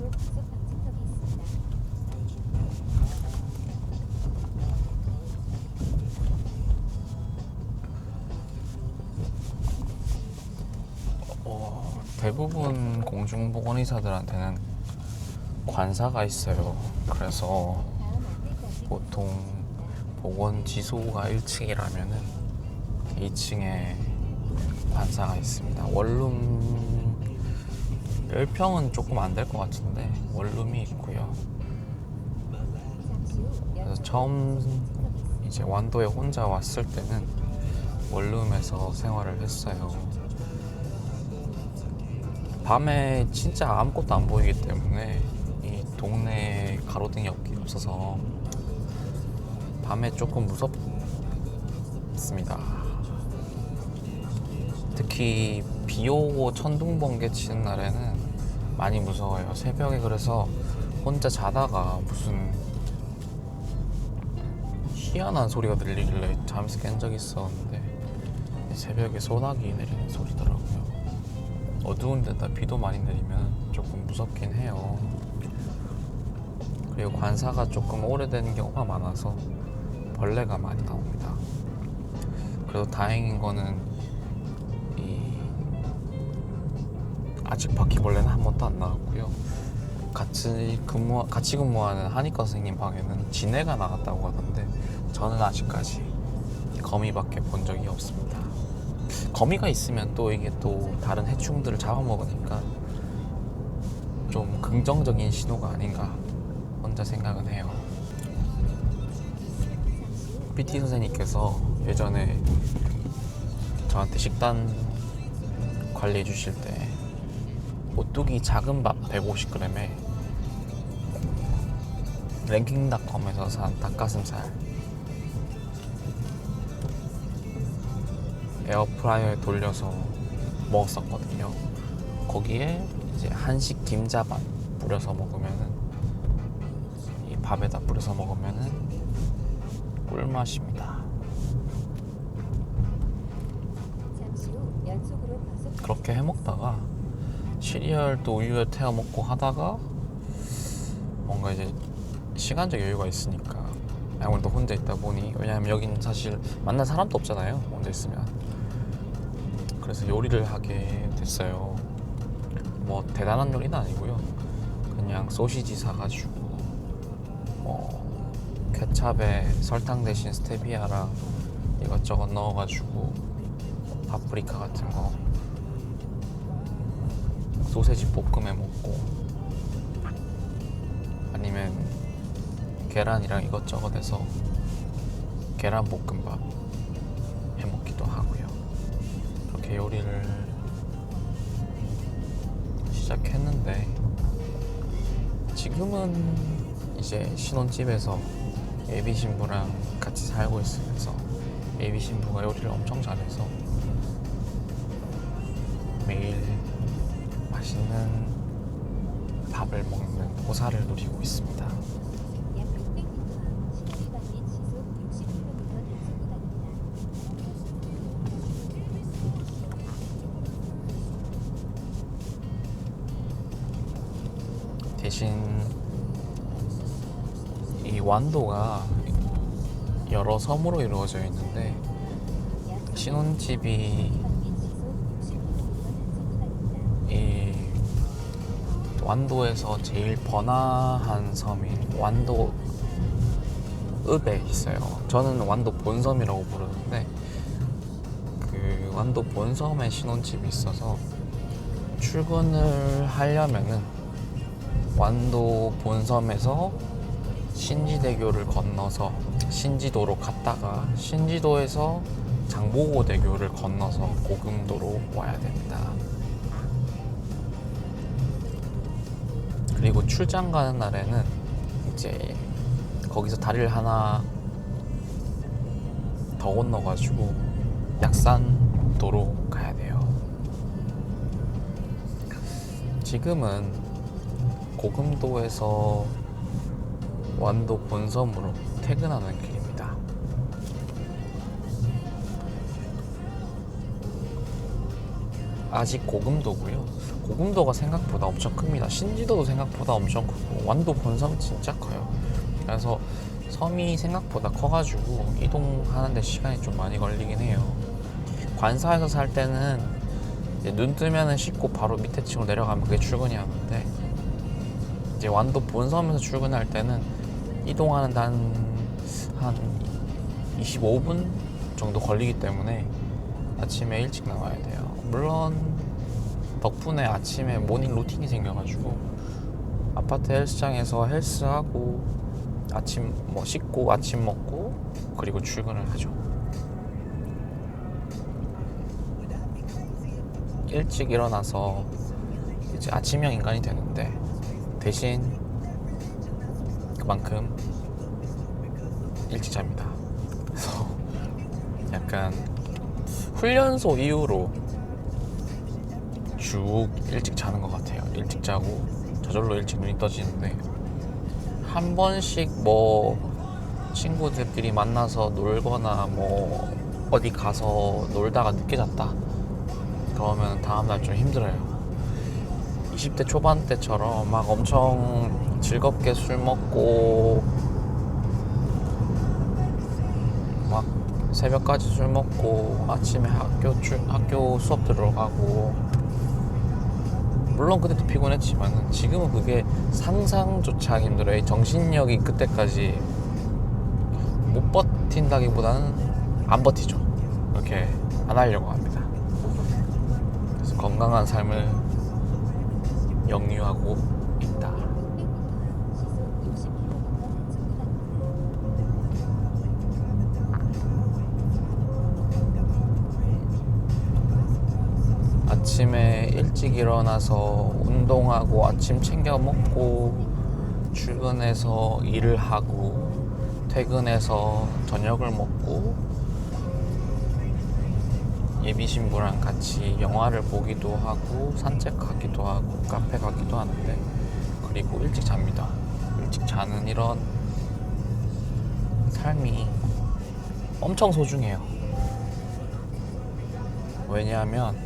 왼쪽으로 과속 방지턱이 있습니다. 대부분 공중보건의사들한테는 관사가 있어요. 그래서 다음 안내까지 보통 보건 지소가 1층이라면은 2층에 관사가 있습니다. 원룸 10평은 조금 안 될 것 같은데 원룸이 있고요. 잠시 후 그래서 연속으로 처음 과속 방지턱이 있습니다. 이제 완도에 혼자 왔을 때는 원룸에서 생활을 했어요. 밤에 진짜 아무것도 안 보이기 때문에 이 동네에 가로등이 없어서 밤에 조금 무섭습니다. 특히 비 오고 천둥 번개 치는 날에는 많이 무서워요. 새벽에 그래서 혼자 자다가 무슨 희한한 소리가 들리길래 잠에서 깬 적이 있었는데 새벽에 소나기 내리는 소리더라고요. 어두운 데다 비도 많이 내리면 조금 무섭긴 해요. 그리고 관사가 조금 오래된 경우가 많아서 벌레가 많이 나옵니다. 그래도 다행인 거는 아직 바퀴벌레는 한 번도 안 나왔고요. 같이 근무하는 한의과 선생님 방에는 지네가 나갔다고 하던데 저는 아직까지 거미밖에 본 적이 없습니다. 거미가 있으면 또 이게 또 다른 해충들을 잡아먹으니까 좀 긍정적인 신호가 아닌가 혼자 생각은 해요. PT 선생님께서 예전에 저한테 식단 관리해 주실 때 오뚜기 작은 밥 150g에 랭킹닷컴에서 산 닭가슴살 에어프라이어에 돌려서 먹었었거든요. 거기에 이제 한식 김자반 뿌려서 먹으면은 이 밥에다 뿌려서 먹으면은 꿀맛입니다. 잠시 후 연속으로 과속 그렇게 해 먹다가 시리얼도 우유에 태워 먹고 하다가 뭔가 이제 시간적 여유가 있으니까 아무래도 혼자 있다 보니, 왜냐면 여긴 사실 만날 사람도 없잖아요, 혼자 있으면. 그래서 요리를 하게 됐어요. 뭐 대단한 요리는 아니고요, 그냥 소시지 사가지고 뭐 케찹에 설탕 대신 스테비아랑 이것저것 넣어가지고 파프리카 같은 거 소세지 볶음에 먹고, 아니면 계란이랑 이것저것 해서 계란 볶음밥 해 먹기도 하고요. 그렇게 요리를 시작했는데 지금은 이제 신혼집에서 예비 신부랑 같이 살고 있으면서 예비 신부가 요리를 엄청 잘해서 매일 맛있는 밥을 먹는 보살을 누리고 있습니다. 약 600m 앞 시내방위 시속 60km 단속 구간입니다. 대신 이 완도가 여러 섬으로 이루어져 있는데 약 신혼집이 방위 시속 60km 단속 구간입니다. 이 완도에서 제일 번화한 섬인 완도 읍에 있어요. 저는 완도 본섬이라고 부르는데 그 완도 본섬에 신혼집이 있어서 출근을 하려면은 완도 본섬에서 신지대교를 건너서 신지도로 갔다가 신지도에서 장보고대교를 건너서 고금도로 와야 됩니다. 그리고 출장 가는 날에는 이제 거기서 다리를 하나 더 건너가지고 약산도로 가야 돼요. 지금은 고금도에서 완도 본섬으로 퇴근하는 길입니다. 아직 고금도고요. 고금도가 생각보다 엄청 큽니다. 신지도도 생각보다 엄청 크고 완도 본섬 진짜 커요. 그래서 섬이 생각보다 커가지고 이동하는데 시간이 좀 많이 걸리긴 해요. 관사에서 살 때는 이제 눈 뜨면은 씻고 바로 밑에 층으로 내려가면 그게 출근이었는데, 이제 완도 본섬에서 출근할 때는 이동하는 한 25분 정도 걸리기 때문에 아침에 일찍 나와야 돼요. 물론 덕분에 아침에 모닝 루틴이 생겨가지고 아파트 헬스장에서 헬스하고 아침 뭐 씻고 아침 먹고 그리고 출근을 하죠. 일찍 일어나서 이제 아침형 인간이 되는데, 대신 그만큼 일찍 잡니다. 그래서 약간 훈련소 이후로 쭉 일찍 자는 것 같아요. 일찍 자고 저절로 일찍 눈이 떠지는데, 한 번씩 뭐 친구들끼리 만나서 놀거나 뭐 어디 가서 놀다가 늦게 잤다 그러면 다음날 좀 힘들어요. 20대 초반 때처럼 막 엄청 즐겁게 술 먹고 막 새벽까지 술 먹고 아침에 학교 수업 들어가고, 물론 그때도 피곤했지만 지금은 그게 상상조차 하기 힘들어요. 정신력이 그때까지 못 버틴다기보다는 안 버티죠. 이렇게 안 하려고 합니다. 그래서 건강한 삶을 영유하고 있다. 600m 시속 60km 아침에 일찍 일어나서 운동하고 아침 챙겨 먹고 출근해서 일을 하고 퇴근해서 저녁을 먹고 예비 신부랑 같이 영화를 보기도 하고 산책하기도 하고 카페 가기도 하는데, 그리고 일찍 잡니다. 일찍 자는 이런 삶이 엄청 소중해요. 왜냐하면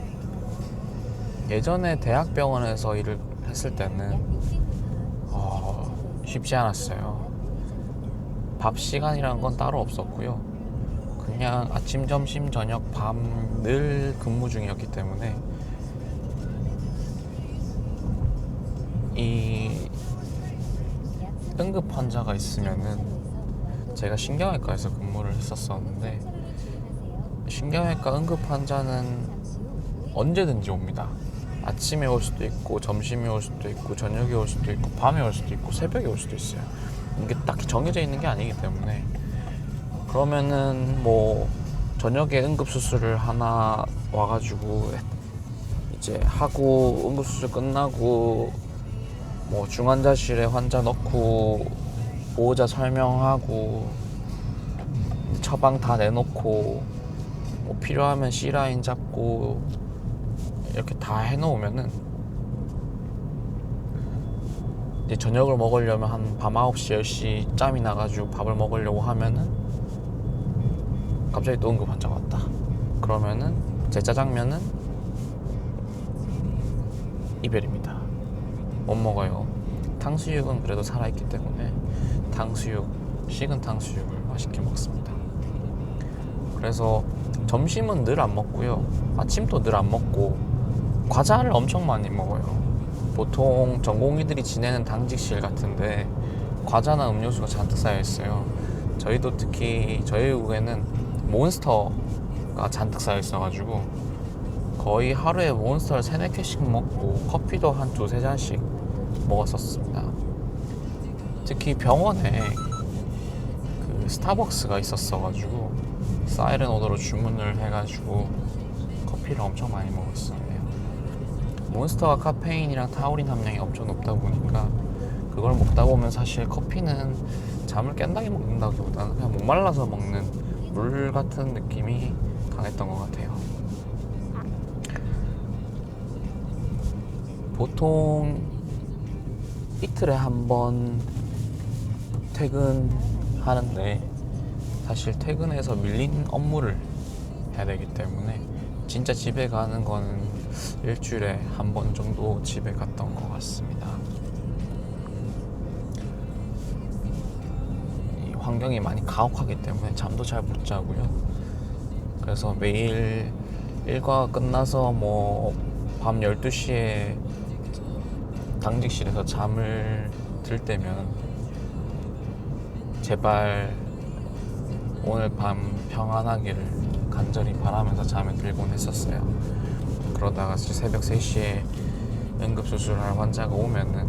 예전에 대학병원에서 일을 했을 때는 쉽지 않았어요. 밥 시간이라는 건 따로 없었고요. 그냥 아침, 점심, 저녁, 밤 늘 근무 중이었기 때문에 이 응급 환자가 있으면은, 제가 신경외과에서 근무를 했었었는데 신경외과 응급 환자는 언제든지 옵니다. 아침에 올 수도 있고 점심에 올 수도 있고 저녁에 올 수도 있고 밤에 올 수도 있고 새벽에 올 수도 있어요. 이게 딱히 정해져 있는 게 아니기 때문에, 그러면은 뭐 저녁에 응급수술을 하나 와가지고 이제 하고 응급수술 끝나고 뭐 중환자실에 환자 넣고 보호자 설명하고 처방 다 내놓고 뭐 필요하면 C라인 잡고 이렇게 다 해놓으면은 이제 저녁을 먹으려면 한 밤 9시 10시 짬이 나가지고 밥을 먹으려고 하면은 갑자기 또 응급 환자가 왔다. 그러면은 제 짜장면은 이별입니다. 못 먹어요. 탕수육은 그래도 살아있기 때문에 식은 탕수육을 맛있게 먹습니다. 그래서 점심은 늘 안 먹고요. 아침도 늘 안 먹고 과자를 엄청 많이 먹어요. 보통 전공의들이 지내는 당직실 같은데 과자나 음료수가 잔뜩 쌓여 있어요. 저희도 특히 저희 외국에는 몬스터가 잔뜩 쌓여 있어가지고 거의 하루에 몬스터를 3-4개씩 먹고 커피도 한 2-3잔씩 먹었었습니다. 특히 병원에 그 스타벅스가 있었어가지고 사이렌 오더로 주문을 해가지고 커피를 엄청 많이 먹었어요. 몬스터가 카페인이랑 타우린 함량이 엄청 높다 보니까 그걸 먹다 보면 사실 커피는 잠을 깬다기 먹는다기보다는 그냥 목말라서 먹는 물 같은 느낌이 강했던 것 같아요. 보통 이틀에 한 번 퇴근하는데 사실 퇴근해서 밀린 업무를 해야 되기 때문에 진짜 집에 가는 거는 일주일에 한 번 정도 집에 갔던 것 같습니다. 이 환경이 많이 가혹하기 때문에 잠도 잘 못 자고요. 그래서 매일 일과가 끝나서 뭐 밤 12시에 당직실에서 잠을 들 때면 제발 오늘 밤 평안하기를 간절히 바라면서 잠에 들곤 했었어요. 그러다가 새벽 3시에 응급수술할 환자가 오면은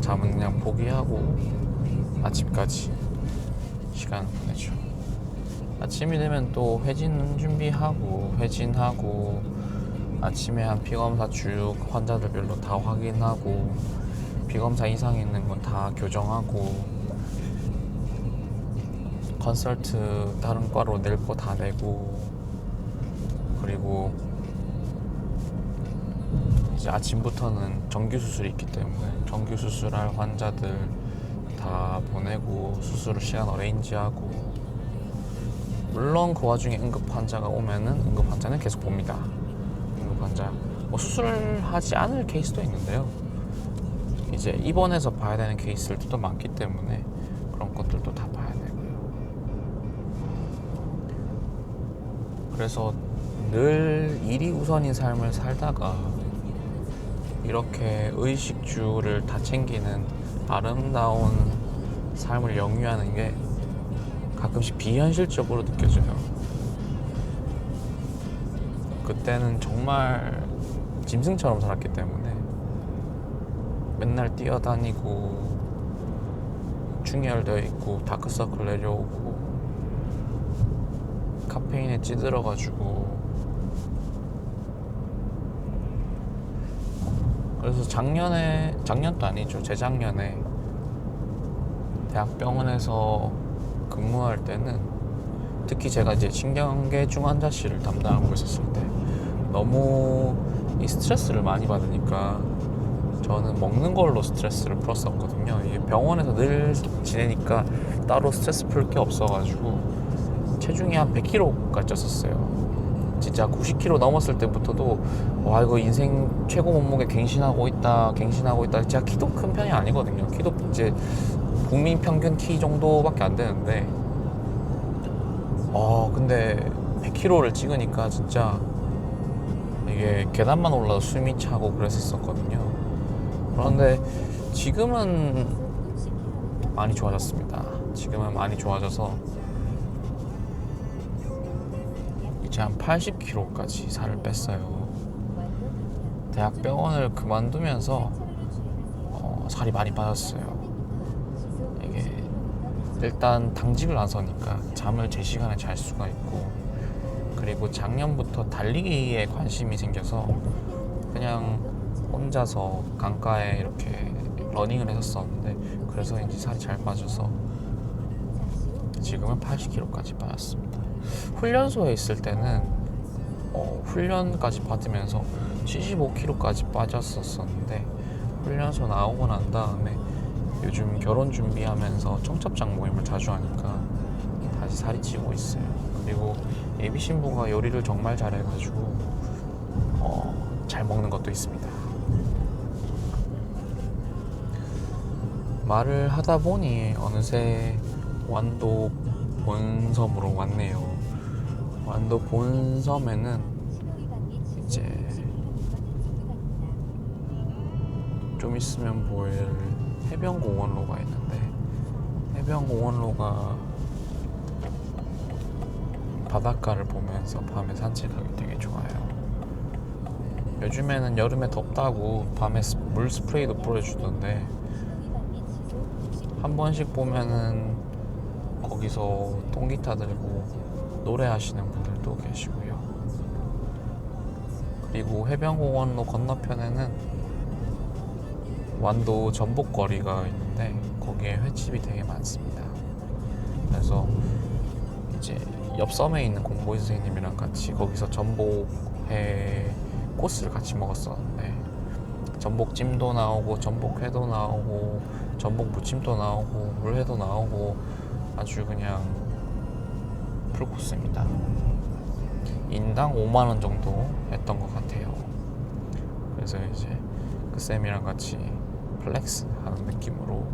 잠은 그냥 포기하고 아침까지 시간을 보내죠. 아침이 되면 또 회진 준비하고 회진하고 아침에 한 피검사 쭉 환자들별로 다 확인하고 피검사 이상 있는 건 다 교정하고 컨설트 다른 과로 낼 거 다 내고 그리고 이제 아침부터는 정규 수술이 있기 때문에 정규 수술할 환자들 다 보내고 수술 시간 어레인지하고 물론 그 와중에 응급 환자가 오면은 응급 환자는 계속 봅니다. 응급 환자 뭐 수술을 하지 않을 케이스도 있는데요. 이제 입원해서 봐야 되는 케이스들도 또 많기 때문에 그런 것들도 다 봐야 되고요. 그래서 늘 일이 우선인 삶을 살다가 이렇게 의식주를 다 챙기는 아름다운 삶을 영위하는 게 가끔씩 비현실적으로 느껴져요. 그때는 정말 짐승처럼 살았기 때문에 맨날 뛰어다니고 충혈되어 있고 다크서클 내려오고 카페인에 찌들어가지고 그래서 작년도 아니죠, 재작년에 대학병원에서 근무할 때는 특히 제가 이제 신경계 중환자실을 담당하고 있었을 때 너무 이 스트레스를 많이 받으니까 저는 먹는 걸로 스트레스를 풀었었거든요. 이게 병원에서 늘 지내니까 따로 스트레스 풀 게 없어가지고 체중이 한 100kg까지 쪘었어요. 진짜 90kg 넘었을 때부터도 와 이거 인생 최고 몸무게 갱신하고 있다. 제가 키도 큰 편이 아니거든요. 키도 이제 국민 평균 키 정도밖에 안 되는데 근데 100kg를 찍으니까 진짜 이게 계단만 올라도 숨이 차고 그랬었거든요. 그런데 지금은 많이 좋아졌습니다. 지금은 많이 좋아져서 이제 한 80kg까지 살을 뺐어요. 대학병원을 그만두면서 살이 많이 빠졌어요. 이게 일단 당직을 나서니까 잠을 제 시간에 잘 수가 있고 그리고 작년부터 달리기에 관심이 생겨서 그냥 혼자서 강가에 이렇게 러닝을 했었었는데 그래서인지 살이 잘 빠져서 지금은 80kg까지 빠졌습니다. 훈련소에 있을 때는 훈련까지 받으면서 75kg까지 빠졌었는데 훈련소 나오고 난 다음에 요즘 결혼 준비하면서 청첩장 모임을 자주 하니까 다시 살이 찌고 있어요. 그리고 예비 신부가 요리를 정말 잘해가지고 잘 먹는 것도 있습니다. 말을 하다 보니 어느새 완도 본섬으로 왔네요. 완도 본섬에는 이제 좀 있으면 보일 해변공원로가 있는데 해변공원로가 바닷가를 보면서 밤에 산책하기 되게 좋아요. 요즘에는 여름에 덥다고 밤에 물 스프레이도 뿌려주던데 한 번씩 보면은 거기서 통기타 들고 노래하시는 분들도 계시고요. 그리고 해변공원로 건너편에는 완도 전복거리가 있는데 거기에 횟집이 되게 많습니다. 그래서 이제 옆 섬에 있는 공보이 선생님이랑 같이 거기서 전복회 코스를 같이 먹었었는데 전복찜도 나오고 전복회도 나오고 전복 무침도 나오고 물회도 나오고 아주 그냥 풀코스입니다. 인당 5만 원 정도 했던 것 같아요. 그래서 이제 그 쌤이랑 같이 플렉스 하는 느낌으로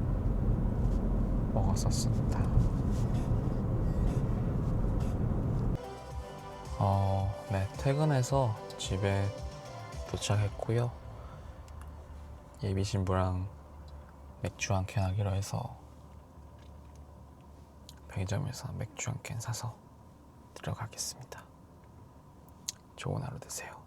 먹었었습니다. 네, 퇴근해서 집에 도착했고요. 예비 신부랑 맥주 한 캔 하기로 해서 편의점에서 맥주 한 캔 사서 들어가겠습니다. 좋은 하루 되세요.